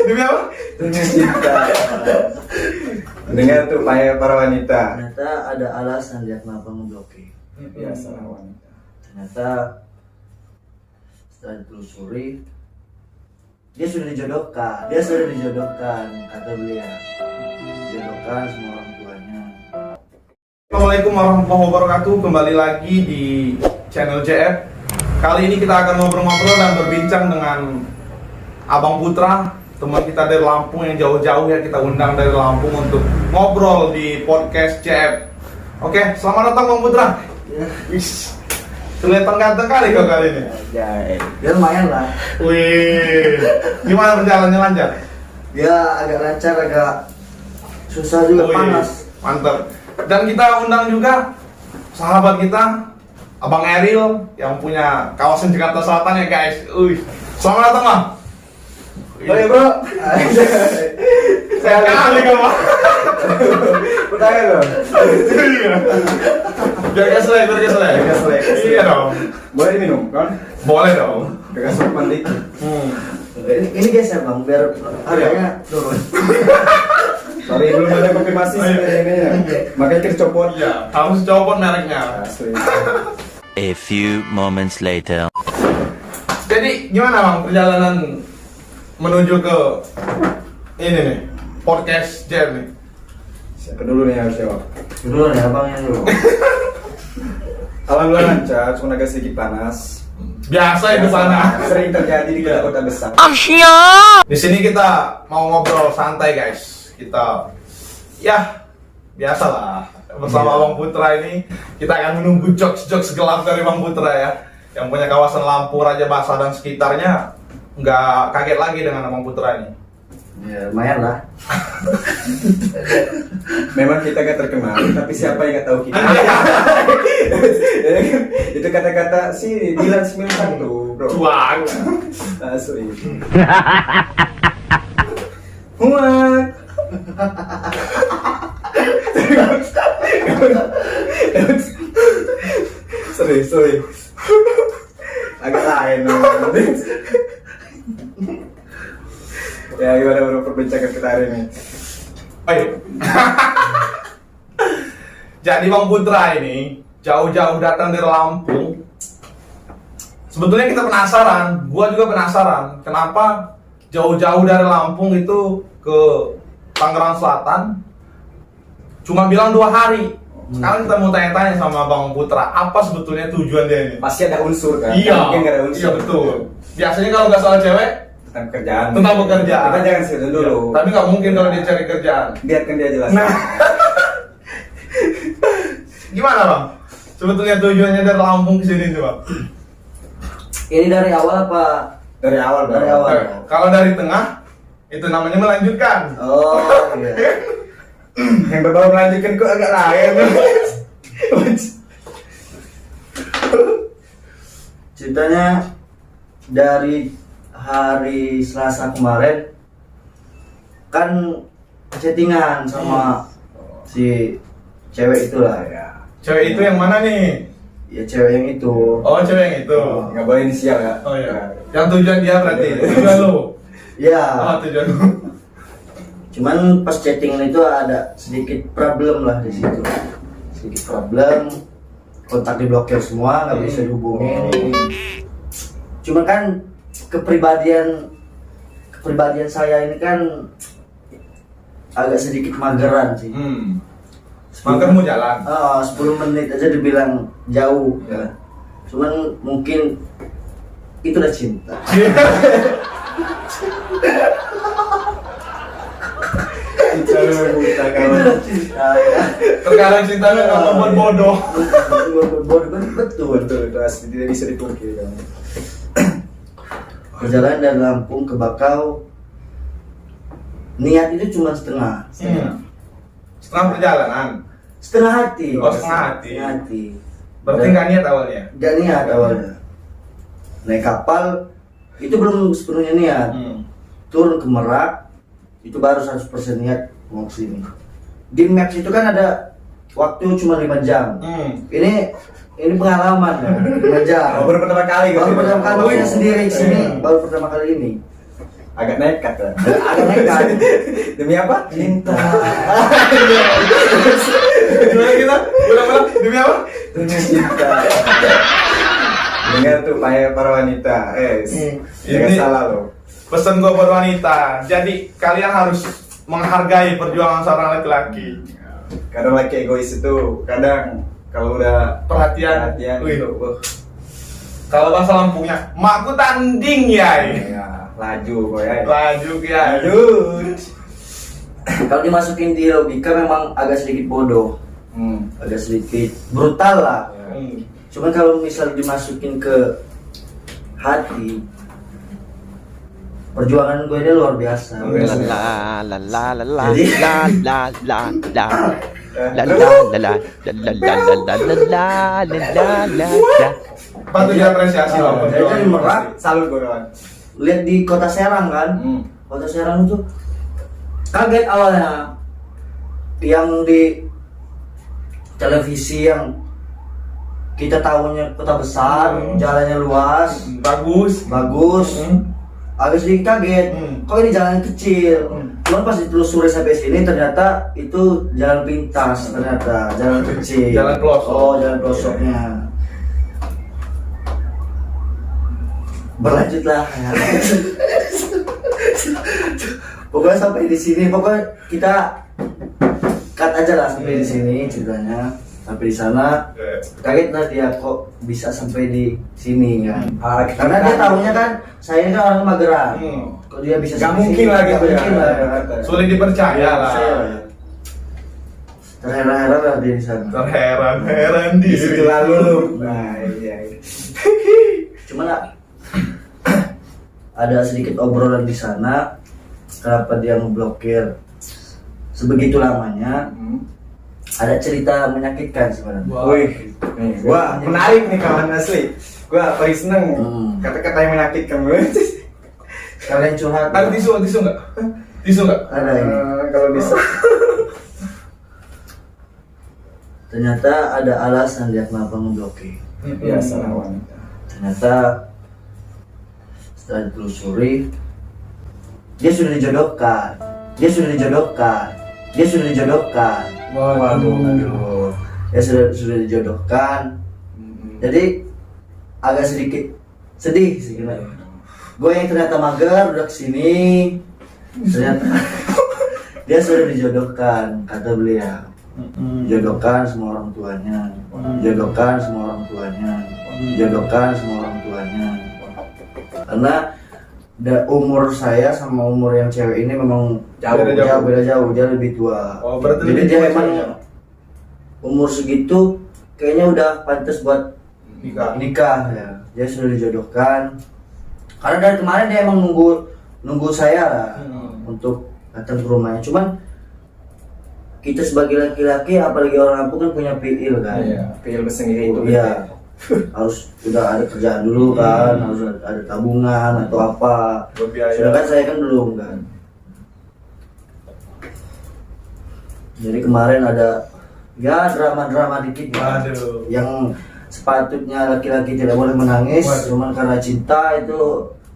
Demi apa? Demi cinta. Dengar tuh para wanita. Ternyata ada alasan dia kenapa ngeblokir. Biasa wanita. Ternyata setelah ditelusuri dia sudah dijodohkan kata beliau, dijodohkan sama orang tuanya. Assalamualaikum warahmatullahi wabarakatuh. Kembali lagi di channel JF. Kali ini kita akan ngobrol-ngobrol dan berbincang dengan Abang Putra, teman kita dari Lampung yang jauh-jauh ya, kita undang dari Lampung untuk ngobrol di podcast JF. Oke, selamat datang Bang Putra. Wis, kelihatan ganteng kali kau kali ini. Ya lumayan lah. Wih, gimana perjalanannya, lancar? Ya agak lancar, agak susah juga, Wih, panas. mantap. Dan kita undang juga sahabat kita, Abang Eril yang punya kawasan Jakarta Selatan ya guys. Selamat datang Bang. Oke bro. Saya kali kau Bang. Pertanyaan dong. Biar keselek. Iya dong. Boleh diminum kan? Boleh dong. Dekat sopan dikit. Ini geser bang, biar harganya turun. Sorry belum ada konfirmasi sebenarnya. Makanya kita copot. Iya, harus copot mereknya. Asli. A few moments later. Jadi gimana Bang perjalanan menuju ke ini nih podcast Jam nih? Siapa dulu nih harus jawab? Dulu nih abangnya dulu. Alhamdulillah lancar, cuma agak sedikit panas. Biasa itu sana. Sering terjadi di kota-kota besar. Di sini kita mau ngobrol santai guys. Kita ya biasalah bersama Bang Putra ini kita akan menunggu jokes gelap dari Bang Putra ya, yang punya kawasan Lampu, Raja Basa dan sekitarnya. Nggak kaget lagi dengan Bang Putra ini. Ya lumayan lah. Memang kita gak terkenal, tapi siapa yang gak tahu kita? Itu kata-kata si Dilan 91 bro. Cuak. Asli. Muak. Sorry. Agak lain. Ya gimana bro perbincangan kita hari ini? Ayo. Jadi Bang Putra ini jauh-jauh datang dari Lampung. Sebetulnya kita penasaran, gua juga penasaran, kenapa jauh-jauh dari Lampung itu ke Tangerang Selatan cuma bilang 2 hari. Sekarang kita mau tanya-tanya sama Bang Putra, apa sebetulnya tujuan dia ini? Pasti ada unsur kan? Iya, Mungkin gak ada unsur. iya betul. Biasanya kalau nggak soal cewek, Tentang kerjaan. tentang pekerjaan. Kita jangan serius dulu. Tapi nggak mungkin kalau dia cari kerjaan. Biarkan dia jelas. Nah, gimana Bang? Sebetulnya tujuannya dari Lampung ke sini tuh Bang? Ini dari awal apa? Dari awal. Dari awal. Kalau dari tengah, itu namanya melanjutkan. Oh iya. Yang berbau melanjutkan kok agak lain. Ceritanya dari hari Selasa kemarin kan chattingan sama si cewek itulah ya. Cewek itu yang mana nih? Ya cewek yang itu. Oh, cewek yang itu. Nggak boleh inisial ya. Oh iya. Yang tujuan dia berarti. Tujuan lu. Ya. Oh, tujuan lu. Cuman pas chattingan itu ada sedikit problem lah di situ. Sedikit problem. Kontak diblokir semua, nggak bisa dihubungin. Cuman kan kepribadian saya ini kan agak sedikit mageran sih. Makan mau jalan. 10 menit aja dibilang jauh ya. Cuman mungkin itu udah cinta. Cinta kawan. Cinta ya. Terkadang cintanya nggak membuat bodoh. Betul. Betul itu asli tidak bisa dipungkiri kan. Perjalanan dari Lampung ke Bakau, niat itu cuma setengah. Setelah perjalanan. Setengah hati. Oh, setengah hati. Setengah hati. Berarti nggak niat awalnya. Gak niat awalnya. Naik kapal itu belum sepenuhnya niat. Turun ke Merak itu baru 100% niat mau kesini. Di Maps itu kan ada waktu cuma 5 jam. Ini pengalaman ya, 5 jam. Baru pertama kali kan? Baru pertama kali saya sendiri di sini, baru pertama kali ini. agak nekat lah. Agak nekat. Demi apa? Cinta. Gimana kita? Ulang-ulang, demi apa? Demi cinta. Dengar tuh para wanita, jangan Ini- salah loh. Pesan gue buat wanita, jadi kalian harus menghargai perjuangan seorang laki-laki. Kadang laki egois itu kadang kalau udah Perhatian, wih, kalau bahasa Lampungnya, makku tanding ya. laju kok ya. Laju ya. Laju. Kalau dimasukin di logika memang agak sedikit bodoh, agak sedikit brutal lah. Cuman kalau misal dimasukin ke hati, perjuangan gue ini luar biasa. Luar biasa. La la la la la Jadi- la la la la la la la la la la la la la la la. Patut diapresiasi loh Jadi perjuangan. merak. Salut gue kawan. Lihat di kota Serang kan, kota Serang itu kaget awalnya, yang di televisi yang kita tahunya kota besar, jalannya luas, Bagus. bagus, agak sedikit kaget. Kok ini jalan kecil? Cuman pas ditelusuri sampai sini ternyata itu jalan pintas, ternyata jalan kecil. Jalan pelosok. Oh, jalan pelosoknya. Berlanjutlah. Pokoknya sampai di sini, pokoknya kita cut aja lah sampai di sini ceritanya. Sampai di sana kaget lah dia kok bisa sampai di sini kan. Karena dia tahunya kan saya kan orang Magelang. Kok dia bisa Gak sampai mungkin sini? lah Gak gitu ya. mungkin lah. Sulit dipercaya lah. Terheran-heran lah dia di sana. Terheran-heran Di situ diri. lalu. Nah, iya. Cuma ada sedikit obrolan di sana kenapa dia ngeblokir sebegitu lamanya. Ada cerita menyakitkan sebenarnya. Wih, nih, gua menarik nih kawan asli. Gua paling seneng kata-kata yang menyakitkan gue. Kalian curhat. Ada tisu nggak? Tisu nggak? Ada ini. Kalau bisa. Ternyata ada alasan dia kenapa ngeblokir. Biasa lah wanita. Ternyata setelah ditelusuri dia sudah dijodohkan. Dia sudah dijodohkan. Dia sudah dijodohkan. Waduh. Ya sudah dijodohkan. Jadi agak sedikit sedih sih gimana. Gue yang ternyata mager udah kesini, ternyata dia sudah dijodohkan, kata beliau. Dijodohkan semua orang tuanya, dijodohkan semua orang tuanya, dijodohkan semua orang tuanya. Karena umur saya sama umur yang cewek ini memang beda jauh, dia lebih tua. Oh, berarti jadi lebih dia tua emang ceweknya. umur segitu kayaknya udah pantas buat nikah ya. Dia sudah dijodohkan. Karena dari kemarin dia emang nunggu saya lah untuk datang ke rumahnya. Cuman kita sebagai laki-laki apalagi orang Lampung kan punya piil kan. Pil bersendiri itu. Iya. Harus udah ada kerjaan dulu kan, harus ada tabungan atau apa. Berbiaya. Sedangkan saya kan belum kan. Jadi kemarin ada ya drama-drama dikit ya. Waduh. Yang sepatutnya laki-laki tidak boleh menangis, Waduh. cuman karena cinta itu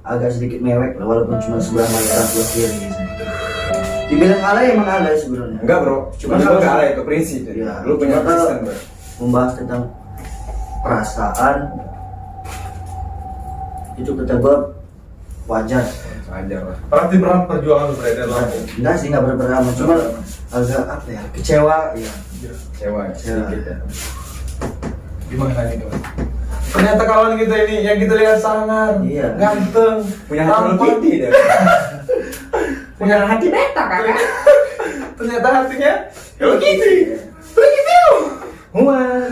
agak sedikit mewek lah, walaupun cuma sebelah mata sebelah kiri gitu. Dibilang alay emang alay sebenarnya. Enggak bro, Cuma cuma kalau kalau ada itu prinsip. Ya, Lu punya cuma kalau kristen bro. membahas tentang perasaan itu kata gua wajar. Wajar lah. Berarti berat perjuangan lu beredar Lampung. Enggak sih, nggak berat-berat amat, cuma agak apa ya, kecewa ya. Kecewa sedikit ya. Gimana ini Mas? Ternyata kawan kita ini yang kita lihat sangar, Iya. ganteng, Punya hati tampan, Kitty deh. punya hati beta kakak. Ternyata hatinya Hello Kitty. Hello Kitty. Muat.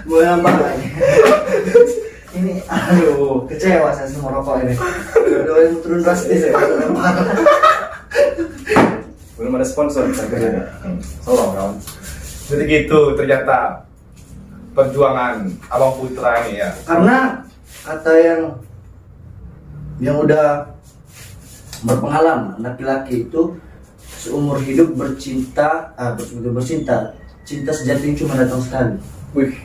Gua nambah lagi. Ini aduh, kecewa saya semua rokok ini. Udah turun drastis ya. Belum ada sponsor kita kerja. Tolong kawan. Jadi gitu ternyata perjuangan Abang Putra ini ya. Karena kata yang udah berpengalaman, laki-laki itu seumur hidup bercinta, cinta sejati cuma datang sekali. Wih,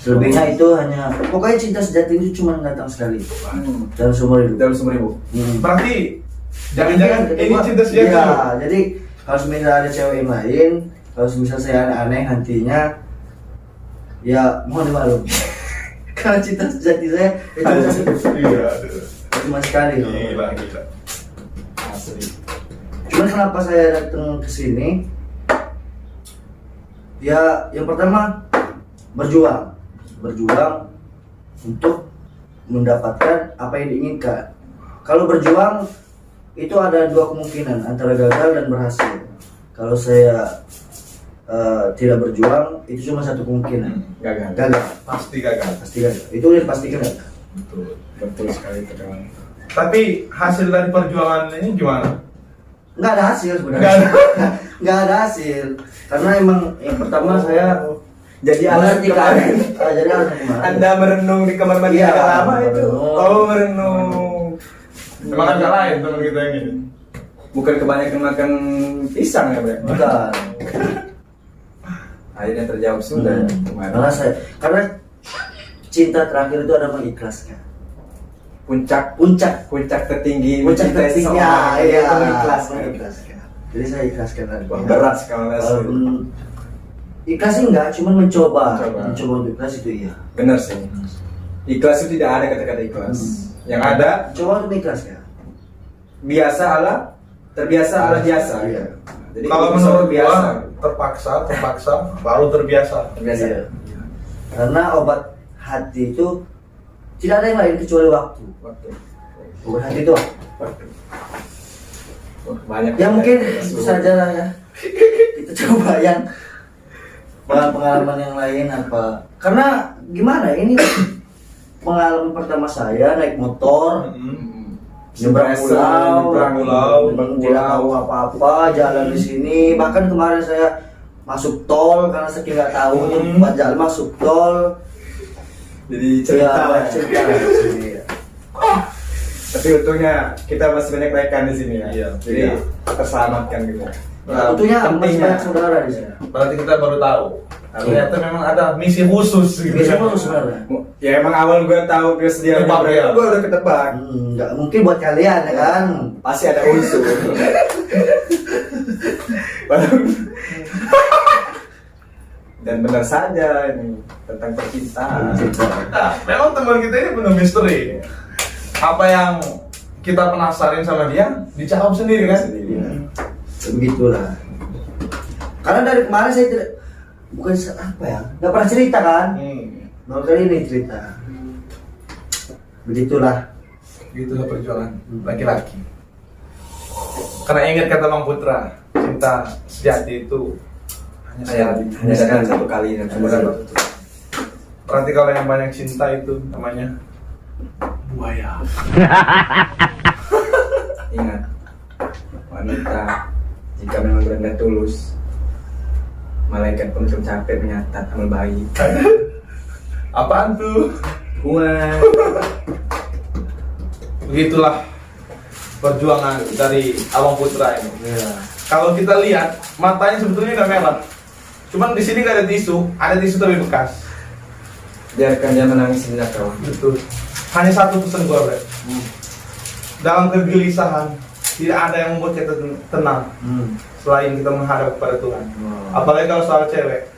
Selebihnya itu hanya pokoknya cinta sejati itu cuma datang sekali dalam seumur hidup. Dalam seumur hidup. Berarti jangan-jangan ini cinta sejati. Iya, jadi kalau misalnya ada cewek yang lain, kalau misalnya saya aneh-aneh hatinya, ya mohon dimaklum. Karena cinta sejati saya itu Iya. cuma sekali. Gila. Asli. Cuman kenapa saya datang ke sini? Ya, yang pertama berjuang untuk mendapatkan apa yang diinginkan. Kalau berjuang itu ada dua kemungkinan, antara gagal dan berhasil. Kalau saya tidak berjuang, itu cuma satu kemungkinan, Gagal. gagal. Pasti gagal. Pasti gagal. Itu udah dipastikan gagal. Betul sekali itu kawan. Tapi hasil dari perjuangan ini gimana? Nggak ada hasil sebenarnya. Nggak ada. Nggak ada hasil. Karena emang yang pertama saya Jadi alasan kemarin jadi alasan kemarin. Anda merenung di kamar mandi Iya, agak lama itu. merenung. Oh, merenung. Emang kan gak lain teman kita yang ini. Bukan kebanyakan makan pisang ya, Bre? Bukan. Akhirnya terjawab sudah kemarin. Karena cinta terakhir itu adalah mengikhlaskan. Puncak tertinggi Puncak mencintai tertinggi, seseorang, iya, itu mengikhlaskan. mengikhlaskan. Jadi saya ikhlaskan lagi. Wah, berat sekali Walaupun ikhlas sih enggak, cuman mencoba untuk ikhlas itu iya. Benar sih. Ikhlas itu tidak ada kata-kata ikhlas. Yang ada Coba untuk mengikhlaskan. biasa ala terbiasa ala biasa. Iya. Jadi Kalau bisa menurut biasa, gua terpaksa baru terbiasa. terbiasa. Iya. Karena obat hati itu tidak ada yang lain kecuali waktu. Waktu. Obat hati itu Waktu. Wah, banyak. ya mungkin itu saja lah ya. Kita coba yang pengalaman yang lain apa. Karena gimana ini pengalaman pertama saya naik motor nyebrang pulau, tidak tahu apa-apa, jalan di sini. Bahkan kemarin saya masuk tol karena saking nggak tahu tempat jalan masuk tol. Jadi Ya, cerita. cerita di sini. Tapi untungnya kita masih banyak rekan di sini ya. Iya. Jadi terselamatkan gitu. Nah, tentunya masih pentingnya banyak saudara di sini. Berarti kita baru tahu. Ternyata memang ada misi khusus gitu. Biasanya baru sebenarnya. ya emang awal gue tahu dia sedia Tebak ya? gue udah ketebak. Nggak mungkin buat kalian ya kan. Pasti ada unsur. Dan benar saja ini tentang percintaan. Nah, memang teman kita ini penuh misteri. Apa yang kita penasarin sama dia, dijawab sendiri kan? Sendiri. Begitulah. Karena dari kemarin saya tidak bukan apa ya, nggak pernah cerita kan. Baru kali ini cerita. Begitulah. Gitulah perjuangan laki-laki. Karena ingat kata Bang Putra, cinta sejati itu Hanya datang satu kali dan cuma dapat itu. Berarti kalau yang banyak cinta itu namanya buaya. Ingat, wanita jika memang benar-benar tulus, malaikat pun akan capek menyatat amal baik. Apaan tuh? Wah, Begitulah perjuangan dari Abang Putra ini. Ya. Kalau kita lihat matanya sebetulnya nggak merah, cuman di sini nggak ada tisu tapi bekas. biarkan dia menangis sejenak kawan. Betul. Hanya satu pesan gua, Bre. Dalam kegelisahan tidak ada yang membuat kita tenang selain kita menghadap kepada Tuhan. Apalagi kalau soal cewek.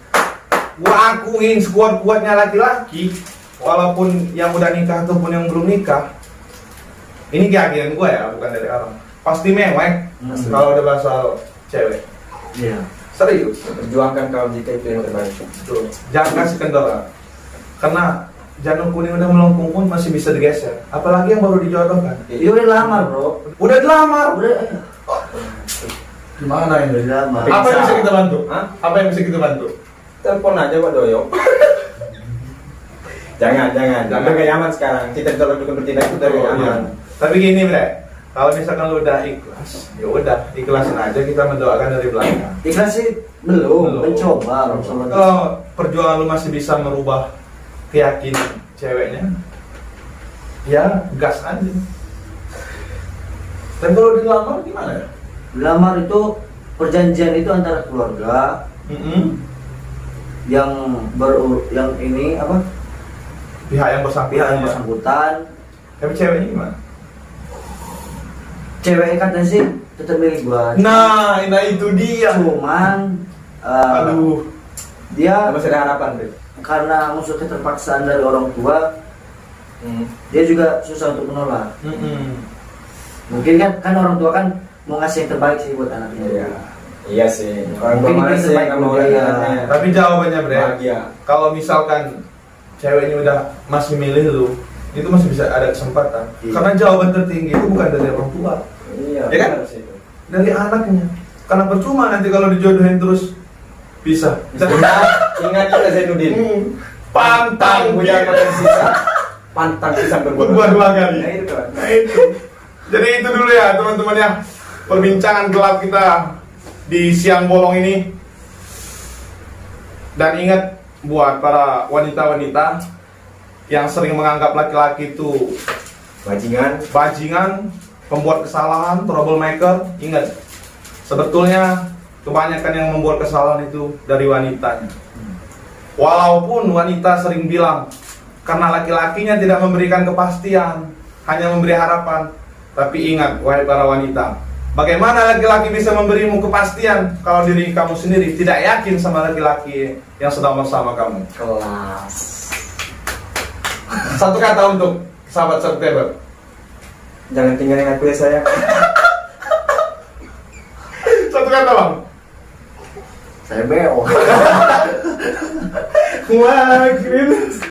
Gua akuin sekuat-kuatnya laki-laki, walaupun yang udah nikah ataupun yang belum nikah. Ini keyakinan gua ya, bukan dari orang. Pasti mewek kalau ada soal cewek. Iya. Serius. Perjuangkan kawan jika itu yang terbaik. Betul. Jangan kasih kendala. Karena janur kuning udah melengkung pun masih bisa digeser. Apalagi yang baru dijodohkan. Dia udah lamar, Bro. Udah dilamar. Udah Gimana ini? udah dilamar. Apa yang bisa kita bantu? Hah? Apa yang bisa kita bantu? Telepon aja Pak Doyo. jangan. Udah gak nyaman sekarang. Kita kalau dukung bertindak itu udah gak nyaman. Tapi gini, Bre. Kalau misalkan lu udah ikhlas, ya udah, ikhlasin aja, kita mendoakan dari belakang. Ikhlas sih belum, mencoba. Kalau perjuangan lu masih bisa merubah keyakinan ceweknya, ya gas aja. Dan kalau dilamar gimana ya? Dilamar itu perjanjian itu antara keluarga yang ini apa? Pihak yang bersangkutan. Pihak yang ya. bersangkutan. Tapi ceweknya gimana? Cewek katanya sih tetap milik gua. Nah itu dia. Cuman Aduh. dia Masih ada harapan tuh. karena unsur keterpaksaan dari orang tua, dia juga susah untuk menolak. Mungkin kan orang tua kan mau ngasih yang terbaik sih buat anaknya. Iya. Iya sih. Orang tua Mungkin mana itu sih terbaik yang mau buat dia. anaknya Tapi jawabannya Bre, bahagia. kalau misalkan ceweknya udah masih milih lu, itu masih bisa ada kesempatan. Iya. Karena jawaban tertinggi itu bukan dari orang tua, Iya. Ya kan? benar sih itu. dari anaknya. Karena percuma nanti kalau dijodohin terus bisa. Ingat juga Zainuddin. Pantang Bujang makan sisa. Pantang pisang Berdua dua kali. Nah itu kan. Nah itu. Jadi itu dulu ya teman-teman ya, perbincangan gelap kita di siang bolong ini. Dan ingat buat para wanita-wanita yang sering menganggap laki-laki itu bajingan, pembuat kesalahan, troublemaker, ingat sebetulnya kebanyakan yang membuat kesalahan itu dari wanitanya. Walaupun wanita sering bilang karena laki-lakinya tidak memberikan kepastian, hanya memberi harapan. Tapi ingat, wahai para wanita, bagaimana laki-laki bisa memberimu kepastian kalau diri kamu sendiri tidak yakin sama laki-laki yang sedang bersama kamu? Kelas. Satu kata untuk sahabat September. Jangan tinggalin aku ya sayang. Satu kata bang. Saya beo. Wah, keren.